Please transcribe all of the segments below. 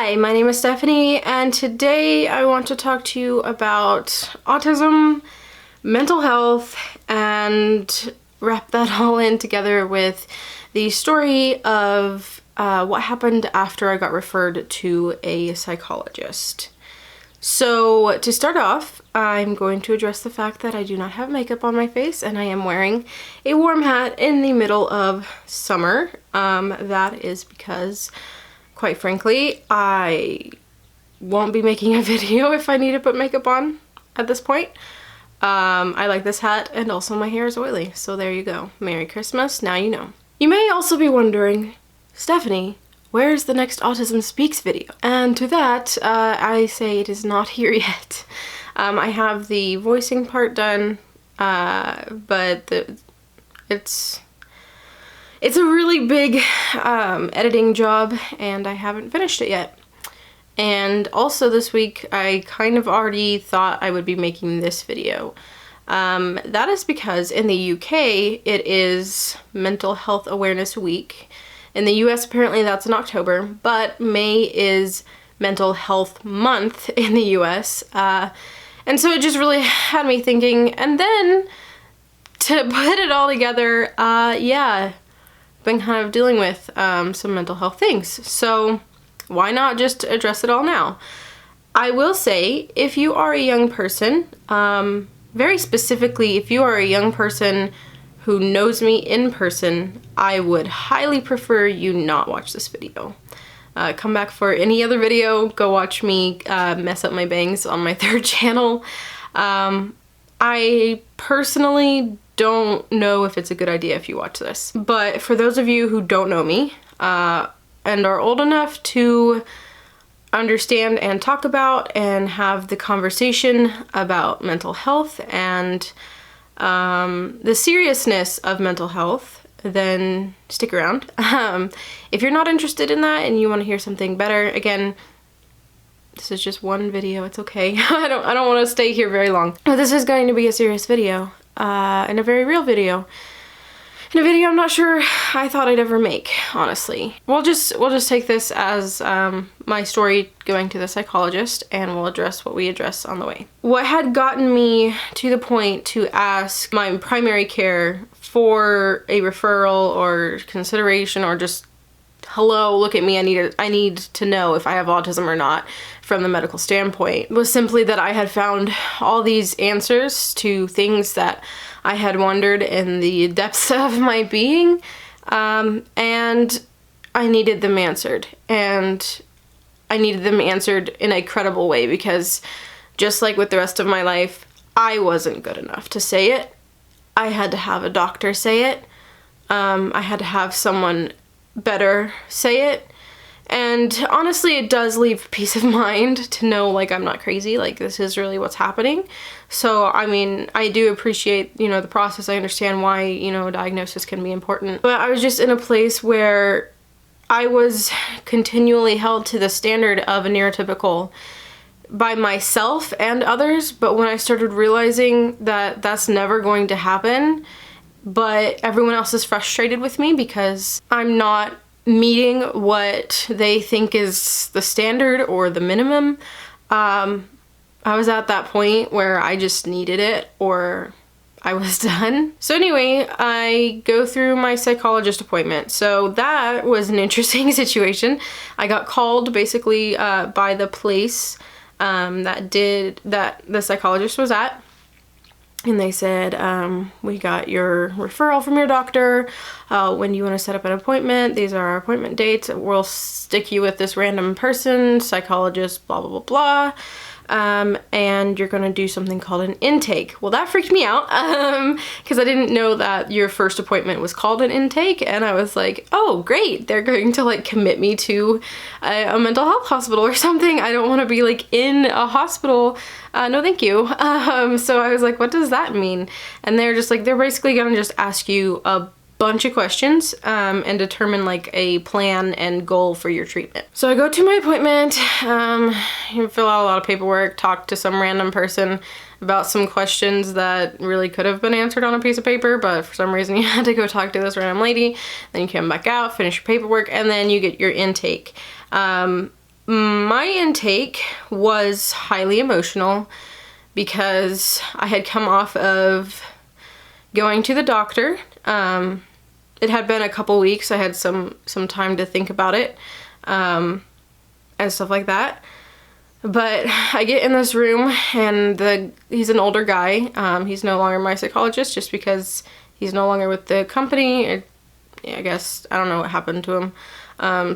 Hi, my name is Bethany, and today I want to talk to you about autism, mental health, and wrap that all in together with the story of what happened after I got referred to a psychologist. So to start off, I'm going to address the fact that I do not have makeup on my face and I am wearing a warm hat in the middle of summer. That is because, quite frankly, I won't be making a video if I need to put makeup on at this point. I like this hat, and also my hair is oily, so there you go. Merry Christmas, now you know. You may also be wondering, Stephanie, where's the next Autism Speaks video? And to that, I say it is not here yet. I have the voicing part done, but it's a really big editing job, and I haven't finished it yet. And also this week, I kind of already thought I would be making this video. That is because in the UK, it is Mental Health Awareness Week. In the US, apparently that's in October, but May is Mental Health Month in the US. And so it just really had me thinking, and then to put it all together, yeah, been kind of dealing with some mental health things. So why not just address it all now? I will say, if you are a young person, very specifically, if you are a young person who knows me in person, I would highly prefer you not watch this video. Come back for any other video, go watch me mess up my bangs on my third channel. I personally don't know if it's a good idea if you watch this. But for those of you who don't know me and are old enough to understand and talk about and have the conversation about mental health and the seriousness of mental health, then stick around. If you're not interested in that and you want to hear something better, again, this is just one video, it's okay. I don't want to stay here very long. But this is going to be a serious video, and a very real video. And a video I'm not sure I thought I'd ever make, honestly. We'll just take this as my story going to the psychologist, and we'll address what we address on the way. What had gotten me to the point to ask my primary care for a referral or consideration, or just, hello, look at me, I need to know if I have autism or not from the medical standpoint, was simply that I had found all these answers to things that I had wondered in the depths of my being, and I needed them answered. And I needed them answered in a credible way, because just like with the rest of my life, I wasn't good enough to say it. I had to have a doctor say it. I had to have someone better say it. And honestly, it does leave peace of mind to know, like, I'm not crazy, like, this is really what's happening. So, I mean, I do appreciate, the process. I understand why, a diagnosis can be important. But I was just in a place where I was continually held to the standard of a neurotypical by myself and others. But when I started realizing that that's never going to happen, but everyone else is frustrated with me because I'm not meeting what they think is the standard or the minimum, I was at that point where I just needed it, or I was done. So anyway, I go through my psychologist appointment. So that was an interesting situation. I got called basically by the place that the psychologist was at. And they said, we got your referral from your doctor. When do you want to set up an appointment? These are our appointment dates. We'll stick you with this random person, psychologist, blah, blah, blah, blah. And you're going to do something called an intake. Well, that freaked me out because I didn't know that your first appointment was called an intake. And I was like, oh, great. They're going to like commit me to a mental health hospital or something. I don't want to be like in a hospital. No, thank you. So I was like, what does that mean? And they're just like, they're basically going to just ask you a bunch of questions and determine like a plan and goal for your treatment. So I go to my appointment, fill out a lot of paperwork, talk to some random person about some questions that really could have been answered on a piece of paper, but for some reason you had to go talk to this random lady. Then you come back out, finish your paperwork, and then you get your intake. My intake was highly emotional because I had come off of going to the doctor. It had been a couple weeks. I had some time to think about it, and stuff like that. But I get in this room, and he's an older guy. He's no longer my psychologist just because he's no longer with the company. I guess, I don't know what happened to him.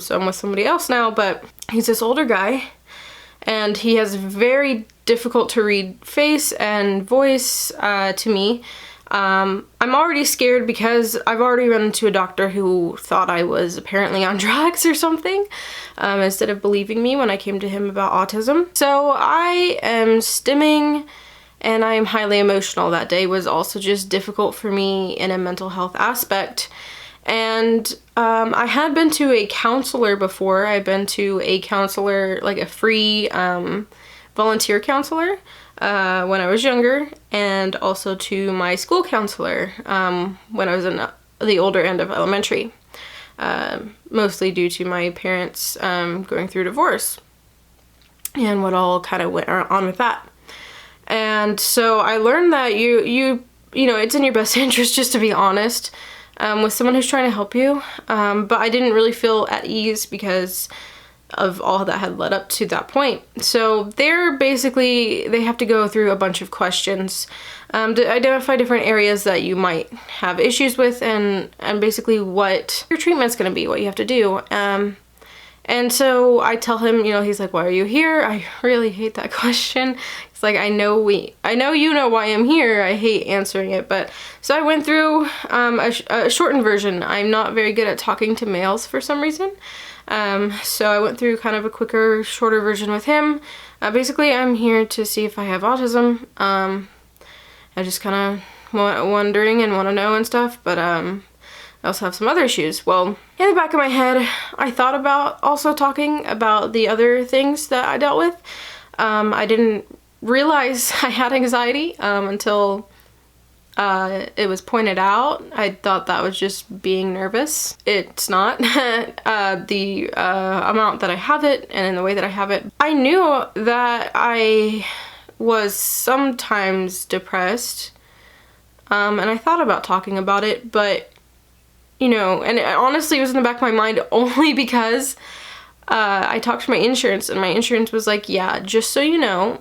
So I'm with somebody else now, but he's this older guy, and he has very difficult to read face and voice to me. I'm already scared because I've already run into a doctor who thought I was apparently on drugs or something, instead of believing me when I came to him about autism. So I am stimming, and I am highly emotional. That day was also just difficult for me in a mental health aspect. And I had been to a counselor before. I'd been to a counselor, like a free volunteer counselor, when I was younger, and also to my school counselor when I was in the older end of elementary, mostly due to my parents going through divorce and what all kind of went on with that. And so I learned that you know, it's in your best interest just to be honest with someone who's trying to help you, but I didn't really feel at ease because of all that had led up to that point. So they have to go through a bunch of questions to identify different areas that you might have issues with, and basically what your treatment's going to be, what you have to do. And so I tell him, you know, he's like, why are you here? I really hate that question. It's like, I know you know why I'm here. I hate answering it. But so I went through a shortened version. I'm not very good at talking to males for some reason. So I went through kind of a quicker, shorter version with him. Basically, I'm here to see if I have autism. I just kind of wondering and want to know and stuff, but I also have some other issues. Well, in the back of my head, I thought about also talking about the other things that I dealt with. I didn't realize I had anxiety until it was pointed out. I thought that was just being nervous. It's not. The amount that I have it and in the way that I have it. I knew that I was sometimes depressed, and I thought about talking about it, but you know, and honestly it was in the back of my mind only because I talked to my insurance, and my insurance was like, yeah, just so you know,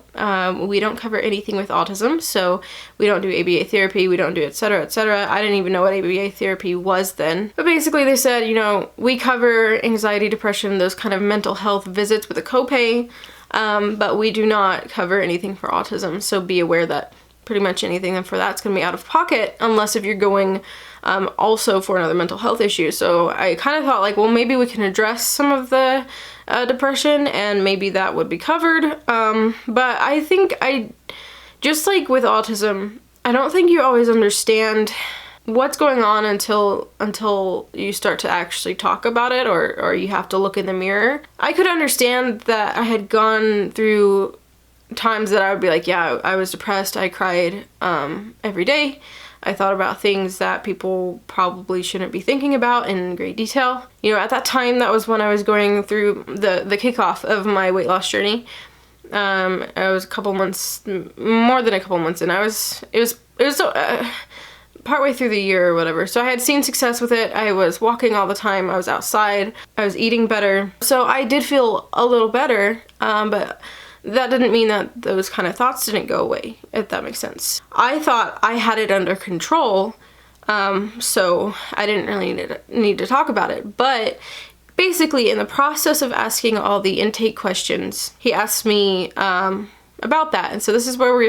we don't cover anything with autism, so we don't do ABA therapy, we don't do etc, etc. I didn't even know what ABA therapy was then. But basically they said, you know, we cover anxiety, depression, those kind of mental health visits with a copay, but we do not cover anything for autism, so be aware that pretty much anything for that's going to be out of pocket, unless if you're going also for another mental health issue. So I kind of thought like, well, maybe we can address some of the depression and maybe that would be covered. But I think just like with autism, I don't think you always understand what's going on until you start to actually talk about it, or you have to look in the mirror. I could understand that I had gone through times that I would be like, yeah, I was depressed, I cried every day. I thought about things that people probably shouldn't be thinking about in great detail. You know, at that time, that was when I was going through the kickoff of my weight loss journey. I was a couple months, more than a couple months in. It was partway through the year or whatever. So I had seen success with it. I was walking all the time. I was outside. I was eating better. So I did feel a little better, but that didn't mean that those kind of thoughts didn't go away, if that makes sense. I thought I had it under control, so I didn't really need to talk about it. But basically, in the process of asking all the intake questions, he asked me about that. And so this is where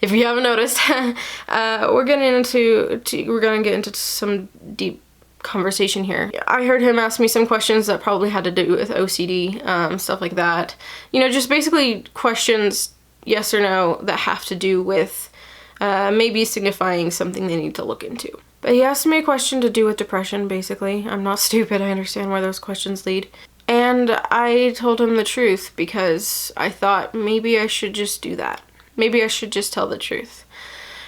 if you haven't noticed, we're gonna get into some deep conversation here. I heard him ask me some questions that probably had to do with OCD, stuff like that. You know, just basically questions, yes or no, that have to do with maybe signifying something they need to look into. But he asked me a question to do with depression, basically. I'm not stupid, I understand where those questions lead. And I told him the truth because I thought maybe I should just do that. Maybe I should just tell the truth.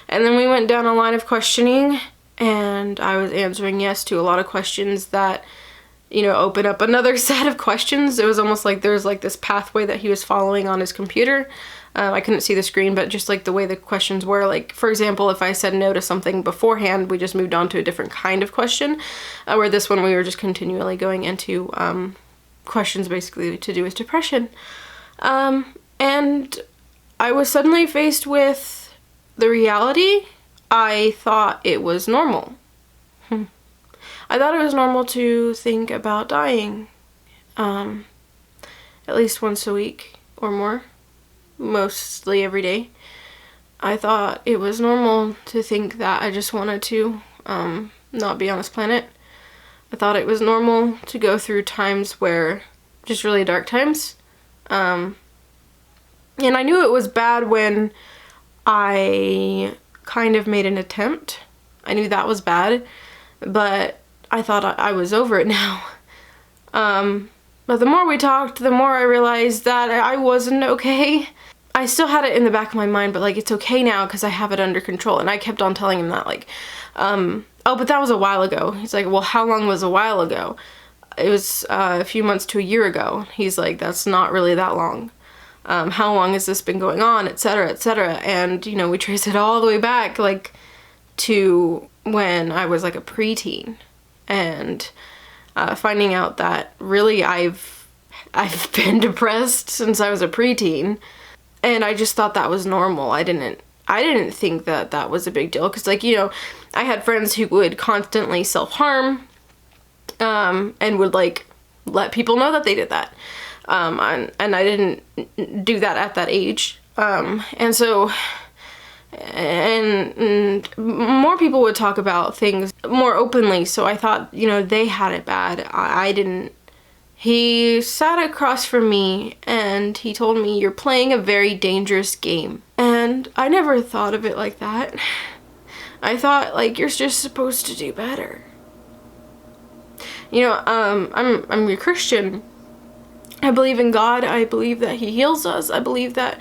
And then we went down a line of questioning, and I was answering yes to a lot of questions that you know, open up another set of questions. It was almost like there's like this pathway that he was following on his computer. I couldn't see the screen, but just like the way the questions were, like, for example, if I said no to something beforehand, we just moved on to a different kind of question, where this one we were just continually going into questions basically to do with depression. And I was suddenly faced with the reality. I thought it was normal. I thought it was normal to think about dying, at least once a week or more, mostly every day. I thought it was normal to think that I just wanted to not be on this planet. I thought it was normal to go through times where, just really dark times. And I knew it was bad when I kind of made an attempt. I knew that was bad, but I thought I was over it now. But the more we talked, the more I realized that I wasn't okay. I still had it in the back of my mind, but like, it's okay now because I have it under control. And I kept on telling him that, like, oh, but that was a while ago. He's like, well, how long was a while ago? It was a few months to a year ago. He's like, that's not really that long. How long has this been going on, etc., etc. And, you know, we trace it all the way back, like, to when I was like a preteen. And finding out that really I've been depressed since I was a preteen, and I just thought that was normal. I didn't think that that was a big deal, because, like, you know, I had friends who would constantly self-harm, and would, like, let people know that they did that, and I didn't do that at that age, and so. And more people would talk about things more openly, so I thought, you know, they had it bad. I didn't. He sat across from me and he told me, "You're playing a very dangerous game." And I never thought of it like that. I thought, like, you're just supposed to do better. You know, I'm a Christian. I believe in God. I believe that He heals us. I believe that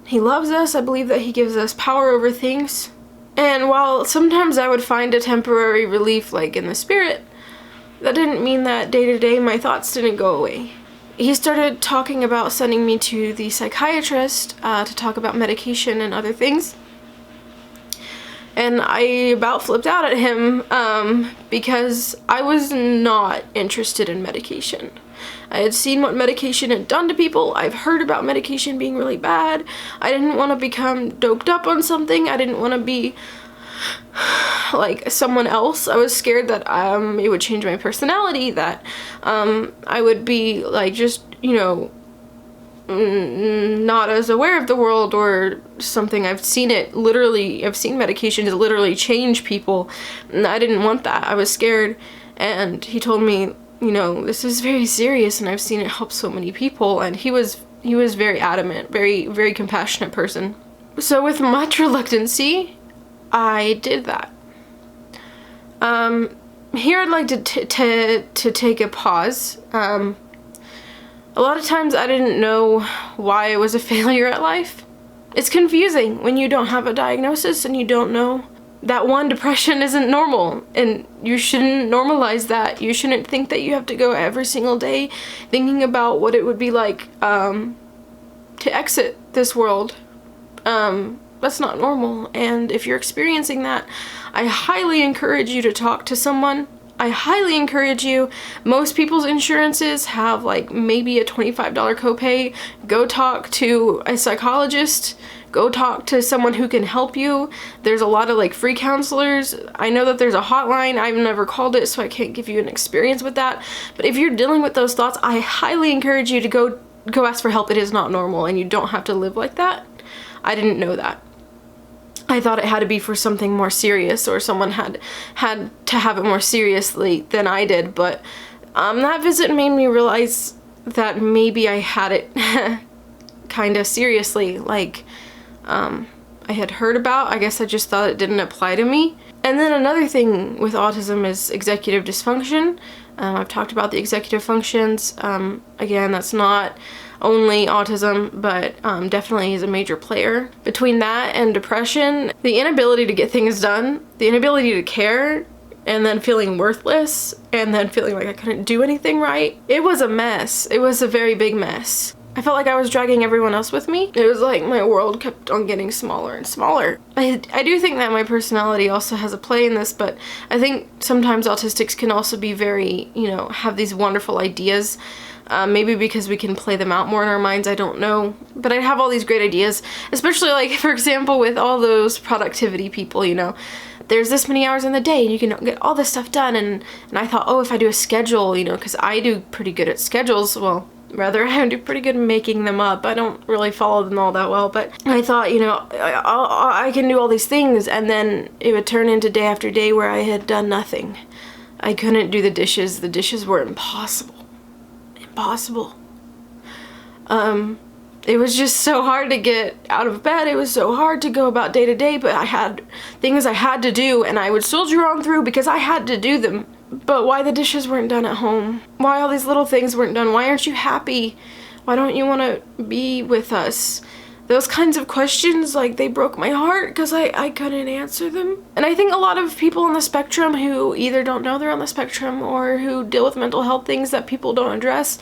He loves us. I believe that He gives us power over things. And while sometimes I would find a temporary relief, like in the spirit, that didn't mean that day to day my thoughts didn't go away. He started talking about sending me to the psychiatrist to talk about medication and other things. And I about flipped out at him because I was not interested in medication. I had seen what medication had done to people. I've heard about medication being really bad. I didn't want to become doped up on something. I didn't want to be like someone else. I was scared that it would change my personality, that I would be like, just, you know, not as aware of the world or something. I've seen medications literally change people, and I didn't want that. I was scared, and he told me, you know, this is very serious, and I've seen it help so many people. And he was very adamant, very, very compassionate person. So with much reluctancy, I did that. Here I'd like to take a pause. A lot of times I didn't know why I was a failure at life. It's confusing when you don't have a diagnosis and you don't know that, one, depression isn't normal, and you shouldn't normalize that. You shouldn't think that you have to go every single day thinking about what it would be like to exit this world. That's not normal, and if you're experiencing that, I highly encourage you to talk to someone. I highly encourage you. Most people's insurances have like maybe a $25 copay. Go talk to a psychologist. Go talk to someone who can help you. There's a lot of like free counselors. I know that there's a hotline. I've never called it, so I can't give you an experience with that. But if you're dealing with those thoughts, I highly encourage you to go ask for help. It is not normal, and you don't have to live like that. I didn't know that. I thought it had to be for something more serious, or someone had to have it more seriously than I did. But that visit made me realize that maybe I had it kind of seriously. Like, I had heard about. I guess I just thought it didn't apply to me. And then another thing with autism is executive dysfunction. I've talked about the executive functions. Again, that's not only autism, but definitely is a major player. Between that and depression, the inability to get things done, the inability to care, and then feeling worthless, and then feeling like I couldn't do anything right. It was a mess. It was a very big mess. I felt like I was dragging everyone else with me. It was like my world kept on getting smaller and smaller. I do think that my personality also has a play in this, but I think sometimes autistics can also be very, you know, have these wonderful ideas. Maybe because we can play them out more in our minds, I don't know. But I have all these great ideas, especially like, for example, with all those productivity people, you know. There's this many hours in the day and you can get all this stuff done. And I thought, oh, if I do a schedule, you know, because I do pretty good at schedules, well, rather I do pretty good at making them up. I don't really follow them all that well, but I thought, you know, I can do all these things, and then it would turn into day after day where I had done nothing. I couldn't do the dishes. The dishes were impossible. Impossible. It was just so hard to get out of bed. It was so hard to go about day to day, but I had things I had to do, and I would soldier on through because I had to do them. But why the dishes weren't done at home? Why all these little things weren't done? Why aren't you happy? Why don't you want to be with us? Those kinds of questions, like, they broke my heart because I couldn't answer them. And I think a lot of people on the spectrum who either don't know they're on the spectrum or who deal with mental health things that people don't address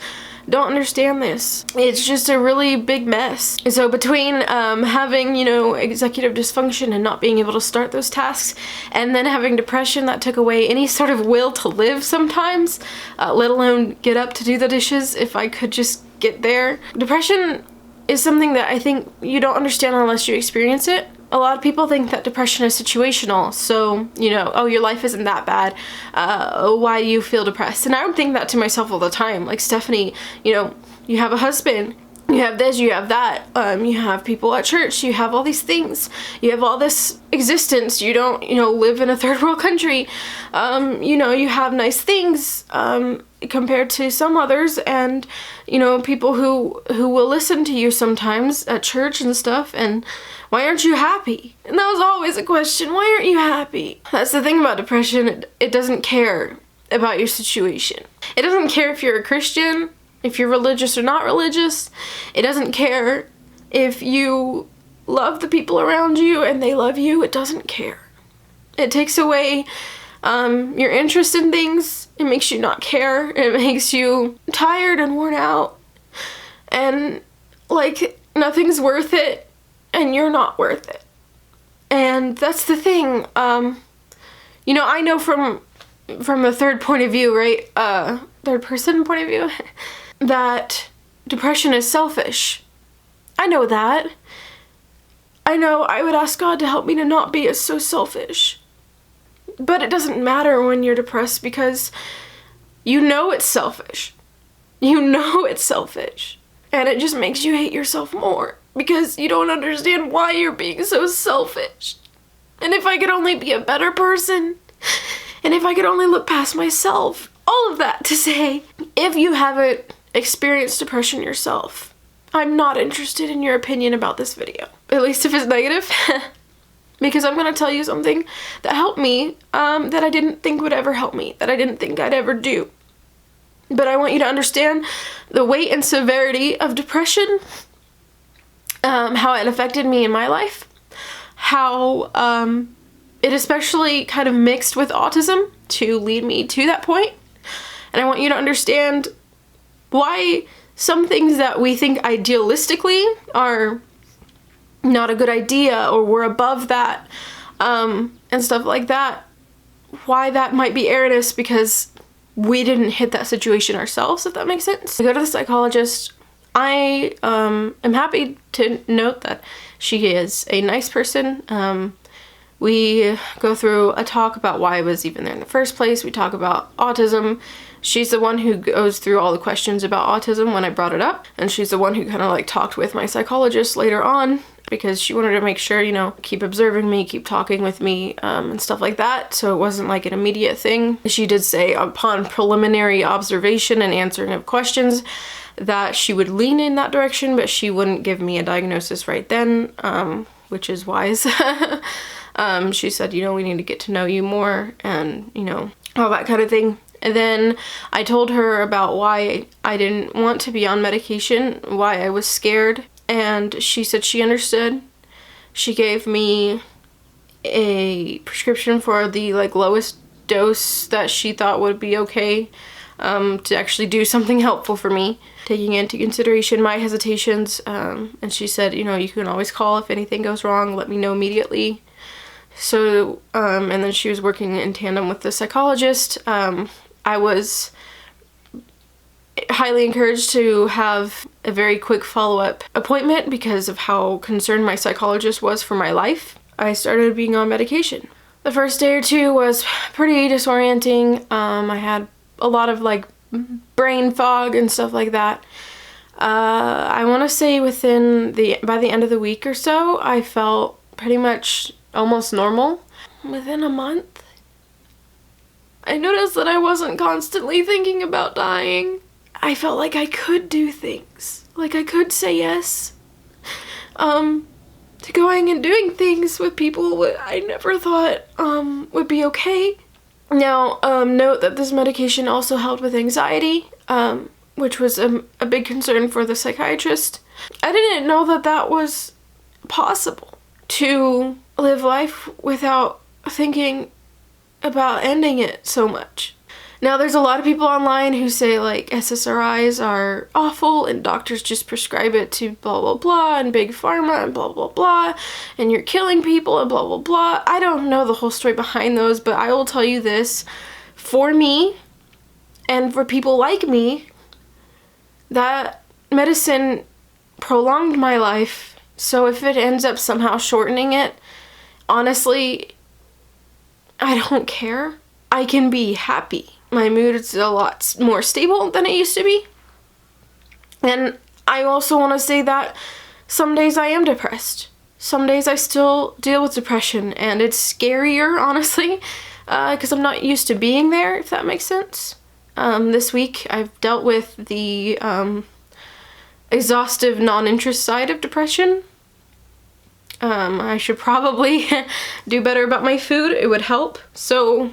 don't understand this. It's just a really big mess. And so between having, you know, executive dysfunction and not being able to start those tasks, and then having depression that took away any sort of will to live sometimes, let alone get up to do the dishes if I could just get there. Depression is something that I think you don't understand unless you experience it. A lot of people think that depression is situational, so, you know, oh, your life isn't that bad, why do you feel depressed? And I would think that to myself all the time, like, Stephanie, you know, you have a husband, you have this, you have that, you have people at church, you have all these things, you have all this existence, you don't, you know, live in a third world country, you know, you have nice things, compared to some others, and, you know, people who will listen to you sometimes at church and stuff, and why aren't you happy? And that was always a question, why aren't you happy? That's the thing about depression, it doesn't care about your situation. It doesn't care if you're a Christian, if you're religious or not religious. It doesn't care if you love the people around you and they love you. It doesn't care. It takes away your interest in things. It makes you not care. It makes you tired and worn out. And like nothing's worth it, and you're not worth it. And that's the thing. You know, I know from a third point of view, right? Third person point of view, that depression is selfish. I know that. I know I would ask God to help me to not be so selfish. But it doesn't matter when you're depressed because you know it's selfish. You know it's selfish. And it just makes you hate yourself more because you don't understand why you're being so selfish. And if I could only be a better person, and if I could only look past myself, all of that to say, if you haven't experienced depression yourself, I'm not interested in your opinion about this video. At least if it's negative. Because I'm going to tell you something that helped me, that I didn't think would ever help me, that I didn't think I'd ever do. But I want you to understand the weight and severity of depression, how it affected me in my life, how it especially kind of mixed with autism to lead me to that point. And I want you to understand why some things that we think idealistically are not a good idea, or we're above that, and stuff like that, why that might be erroneous because we didn't hit that situation ourselves, if that makes sense. I go to the psychologist. I am happy to note that she is a nice person. We go through a talk about why I was even there in the first place. We talk about autism. She's the one who goes through all the questions about autism when I brought it up, and she's the one who kind of like talked with my psychologist later on because she wanted to make sure, you know, keep observing me, keep talking with me, and stuff like that, so it wasn't like an immediate thing. She did say upon preliminary observation and answering of questions that she would lean in that direction, but she wouldn't give me a diagnosis right then, which is wise. She said, you know, we need to get to know you more and, you know, all that kind of thing. And then I told her about why I didn't want to be on medication, why I was scared, and she said she understood. She gave me a prescription for the like lowest dose that she thought would be okay to actually do something helpful for me, taking into consideration my hesitations. And she said, you know, you can always call if anything goes wrong, let me know immediately. So, and then she was working in tandem with the psychologist. I was highly encouraged to have a very quick follow-up appointment because of how concerned my psychologist was for my life. I started being on medication. The first day or two was pretty disorienting. I had a lot of like brain fog and stuff like that. I want to say by the end of the week or so, I felt pretty much almost normal. Within a month, I noticed that I wasn't constantly thinking about dying. I felt like I could do things. Like I could say yes to going and doing things with people I never thought would be okay. Now, note that this medication also helped with anxiety, which was a big concern for the psychiatrist. I didn't know that that was possible, to live life without thinking about ending it so much. Now, there's a lot of people online who say, like, SSRIs are awful and doctors just prescribe it to blah, blah, blah, and big pharma and blah, blah, blah, and you're killing people and blah, blah, blah. I don't know the whole story behind those, but I will tell you this. For me, and for people like me, that medicine prolonged my life. So if it ends up somehow shortening it, honestly, I don't care. I can be happy. My mood is a lot more stable than it used to be. And I also want to say that some days I am depressed. Some days I still deal with depression, and it's scarier, honestly, because I'm not used to being there, if that makes sense. This week I've dealt with the exhaustive non-interest side of depression. I should probably do better about my food. It would help. So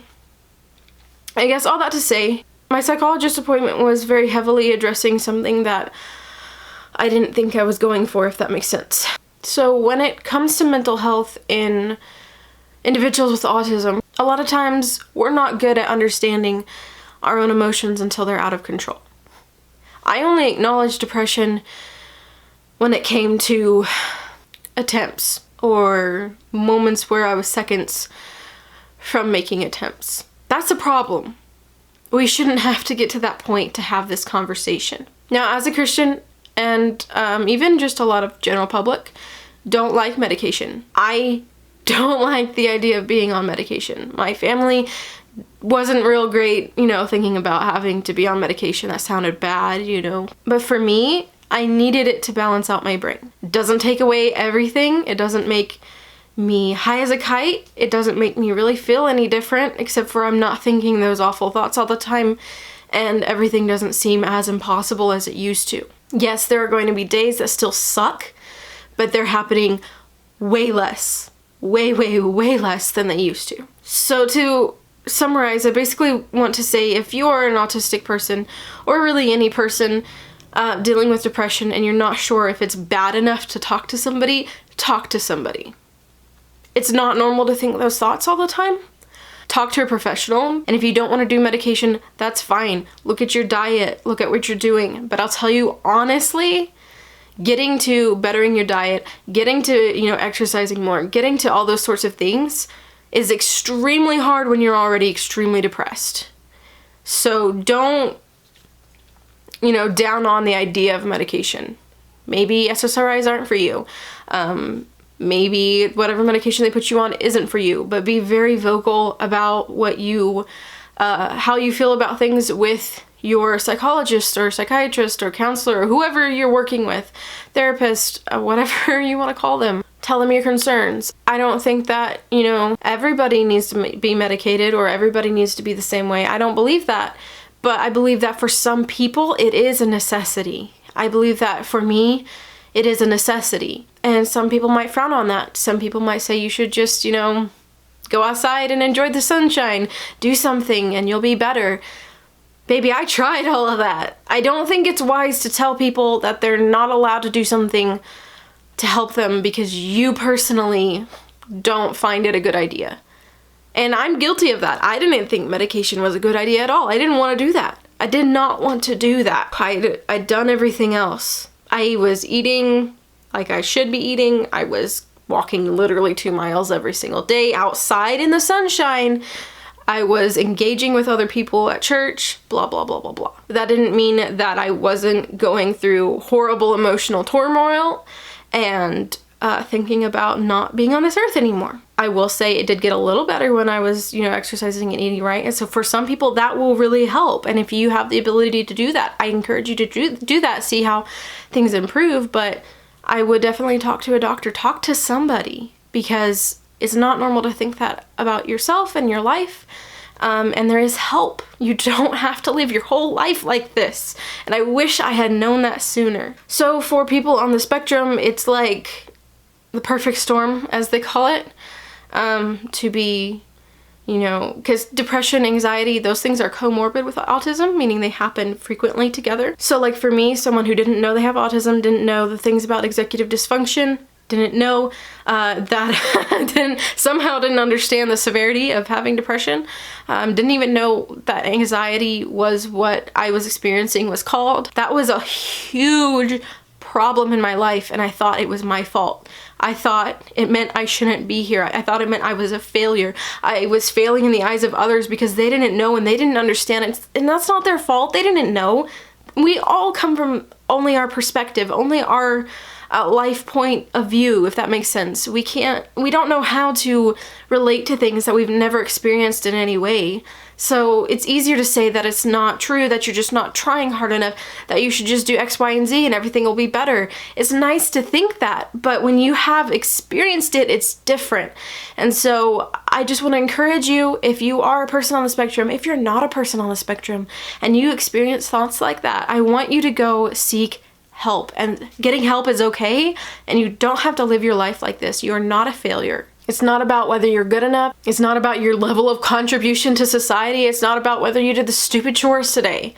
I guess all that to say, my psychologist appointment was very heavily addressing something that I didn't think I was going for, if that makes sense. So when it comes to mental health in individuals with autism, a lot of times we're not good at understanding our own emotions until they're out of control. I only acknowledged depression when it came to attempts or moments where I was seconds from making attempts. That's a problem. We shouldn't have to get to that point to have this conversation. Now, as a Christian, and even just a lot of general public, don't like medication. I don't like the idea of being on medication. My family wasn't real great, thinking about having to be on medication. That sounded bad, But for me, I needed it to balance out my brain. It doesn't take away everything. It doesn't make me high as a kite. It doesn't make me really feel any different, except for I'm not thinking those awful thoughts all the time, and everything doesn't seem as impossible as it used to. Yes, there are going to be days that still suck, but they're happening way less. Way, way, way less than they used to. So to summarize, I basically want to say, if you're an autistic person, or really any person dealing with depression, and you're not sure if it's bad enough to talk to somebody, talk to somebody. It's not normal to think those thoughts all the time. Talk to a professional, and if you don't want to do medication, that's fine. Look at your diet, look at what you're doing. But I'll tell you honestly, getting to bettering your diet, getting to, exercising more, getting to all those sorts of things is extremely hard when you're already extremely depressed. So don't, down on the idea of medication. Maybe SSRIs aren't for you. Maybe whatever medication they put you on isn't for you, but be very vocal about what how you feel about things with your psychologist or psychiatrist or counselor or whoever you're working with, therapist, whatever you want to call them. Tell them your concerns. I don't think that, everybody needs to be medicated or everybody needs to be the same way. I don't believe that, but I believe that for some people it is a necessity. I believe that for me, it is a necessity. And some people might frown on that. Some people might say you should just, go outside and enjoy the sunshine, do something and you'll be better. Baby, I tried all of that. I don't think it's wise to tell people that they're not allowed to do something to help them because you personally don't find it a good idea. And I'm guilty of that. I didn't think medication was a good idea at all. I didn't want to do that. I did not want to do that. I'd done everything else. I was eating like I should be eating. I was walking literally 2 miles every single day outside in the sunshine. I was engaging with other people at church, blah, blah, blah, blah, blah. That didn't mean that I wasn't going through horrible emotional turmoil and thinking about not being on this earth anymore. I will say it did get a little better when I was, exercising and eating right. And so for some people that will really help. And if you have the ability to do that, I encourage you to do that, see how things improve. But I would definitely talk to a doctor, talk to somebody, because it's not normal to think that about yourself and your life. And there is help. You don't have to live your whole life like this. And I wish I had known that sooner. So for people on the spectrum, it's like the perfect storm, as they call it, to be, because depression, anxiety, those things are comorbid with autism, meaning they happen frequently together. So like for me, someone who didn't know they have autism, didn't know the things about executive dysfunction, didn't know that, somehow didn't understand the severity of having depression, didn't even know that anxiety was what I was experiencing was called. That was a huge problem in my life, and I thought it was my fault. I thought it meant I shouldn't be here. I thought it meant I was a failure. I was failing in the eyes of others because they didn't know and they didn't understand it. And that's not their fault. They didn't know. We all come from only our perspective, only our life point of view, if that makes sense. We don't know how to relate to things that we've never experienced in any way. So it's easier to say that it's not true, that you're just not trying hard enough, that you should just do X, Y, and Z and everything will be better. It's nice to think that, but when you have experienced it, it's different. And so I just want to encourage you, if you are a person on the spectrum, if you're not a person on the spectrum, and you experience thoughts like that, I want you to go seek help. And getting help is okay, and you don't have to live your life like this. You are not a failure. It's not about whether you're good enough. It's not about your level of contribution to society. It's not about whether you did the stupid chores today.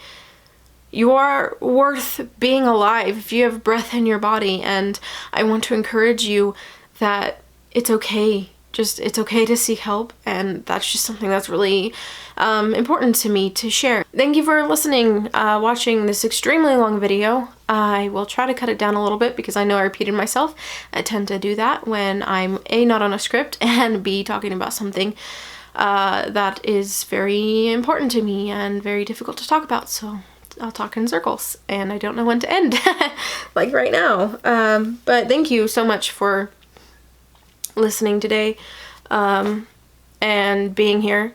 You are worth being alive if you have breath in your body, and I want to encourage you that it's okay. It's okay to seek help, and that's just something that's really important to me to share. Thank you for listening, watching this extremely long video. I will try to cut it down a little bit because I know I repeated myself. I tend to do that when I'm A, not on a script, and B, talking about something that is very important to me and very difficult to talk about, so I'll talk in circles, and I don't know when to end, like right now. But thank you so much for listening today and being here.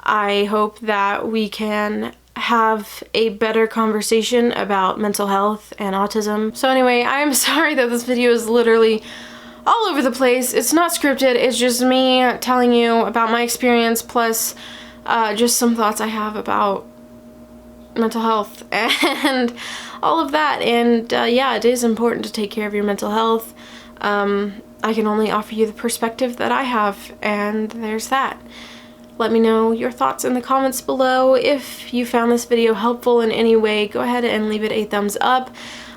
I hope that we can have a better conversation about mental health and autism. So anyway, I'm sorry that this video is literally all over the place. It's not scripted, it's just me telling you about my experience, plus just some thoughts I have about mental health and all of that. And yeah, it is important to take care of your mental health. I can only offer you the perspective that I have, and there's that. Let me know your thoughts in the comments below. If you found this video helpful in any way, go ahead and leave it a thumbs up.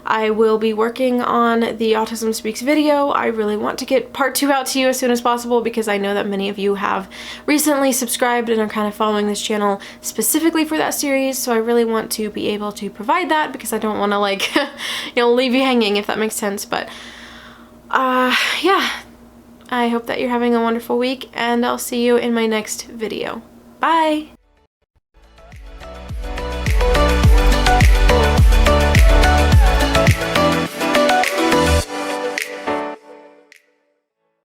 I will be working on the Autism Speaks video. I really want to get part 2 out to you as soon as possible because I know that many of you have recently subscribed and are kind of following this channel specifically for that series, so I really want to be able to provide that because I don't want to, like, leave you hanging, if that makes sense. But yeah, I hope that you're having a wonderful week, and I'll see you in my next video. Bye!